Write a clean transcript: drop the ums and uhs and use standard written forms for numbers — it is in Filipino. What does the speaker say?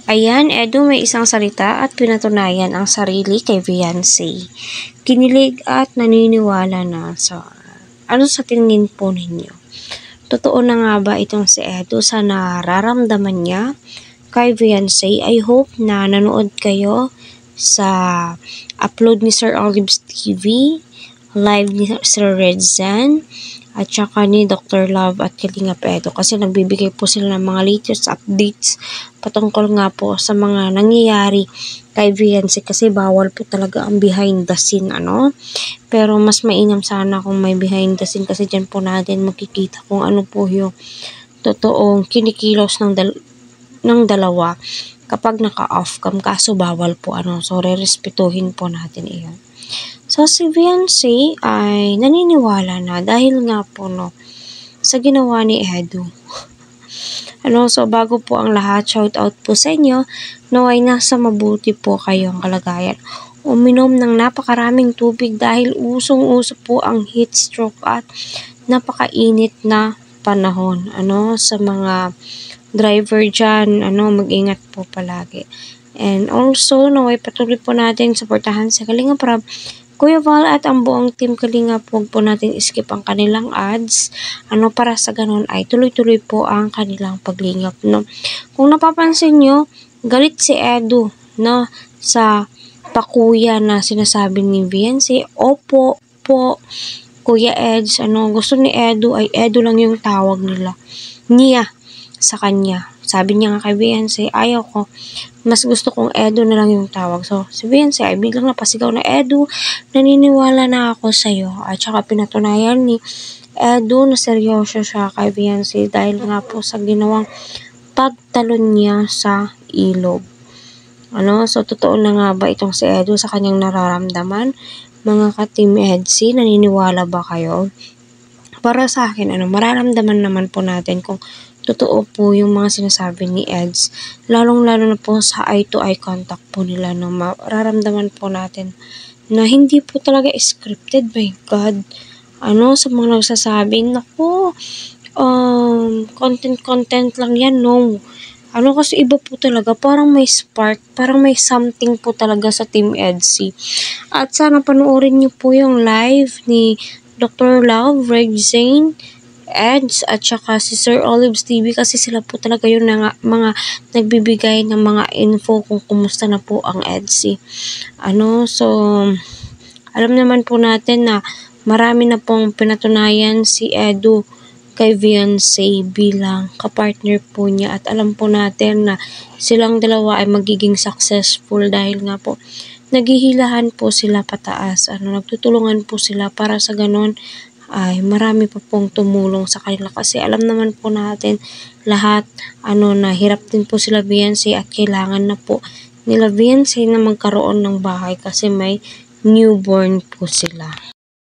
Ayan, Edu may isang salita at pinatunayan ang sarili kay Beyonce. Kinilig at naniniwala na. So, ano sa tingin po ninyo? Totoo na nga ba itong si Edu sa nararamdaman niya kay Beyonce? I hope na nanood kayo sa upload ni Sir Olives TV, live ni Sir Redzan, at saka ni Dr. Love at Kalingap Edu kasi nagbibigay po sila ng mga latest updates patungkol nga po sa mga nangyayari kay Beyonce kasi bawal po talaga ang behind the scene pero mas mainam sana kung may behind the scene kasi dyan po natin makikita kung ano po yung totoong kinikilos ng dalawa kapag naka-off cam kaso bawal po so re-respetuhin po natin iyon. So, si Beyonce ay naniniwala na dahil nga po sa ginawa ni Edu. So bago po ang lahat, shout out po sa inyo. Naway nasa mabuti po kayong kalagayan. Uminom ng napakaraming tubig dahil usong-uso po ang heat stroke at napakainit na panahon. Sa mga driver dyan, mag-ingat po palagi. And also, naway patuloy po natin suportahan sa Kalingap Rab, Kuya Val at ang buong team Kalingap. Huwag po natin skip ang kanilang ads. Para sa ganun ay tuloy-tuloy po ang kanilang paglingap. Kung napapansin nyo, galit si Edu sa pakuya na sinasabi ni Beyonce. Opo po, Kuya Eds. Gusto ni Edu ay Edu lang yung tawag niya sa kanya. Sabi niya nga kay Beyonce, ayaw ko. Mas gusto kong Edu na lang yung tawag. So, si Beyonce ay biglang napasigaw na Edu, naniniwala na ako sa'yo. At saka pinatunayan ni Edu na seryoso siya kay Beyonce dahil nga po sa ginawang pagtalon niya sa ilog. So, totoo na nga ba itong si Edu sa kanyang nararamdaman? Mga ka-Team Edsy, naniniwala ba kayo? Para sa akin, mararamdaman naman po natin kung totoo po yung mga sinasabi ni Eds. Lalong-lalo na po sa eye-to-eye contact po nila. Mararamdaman po natin na hindi po talaga scripted. My God. Sa mga nagsasabing, naku, content lang yan. No. Kasi iba po talaga. Parang may spark. Parang may something po talaga sa Team Edsy. At sana panoorin niyo po yung live ni Dr. Love, Redzan, Eds at saka si Sir Olives TV kasi sila po talaga yung mga nagbibigay ng mga info kung kumusta na po ang Edsy. So alam naman po natin na marami na pong pinatunayan si Edu kay Beyonce bilang kapartner po niya at alam po natin na silang dalawa ay magiging successful dahil nga po naghihilahan po sila pataas. Nagtutulungan po sila para sa ganon ay marami pa pong tumulong sa kanila kasi alam naman po natin lahat na hirap din po sila Beyonce at kailangan na po nila Beyonce na magkaroon ng bahay kasi may newborn po sila.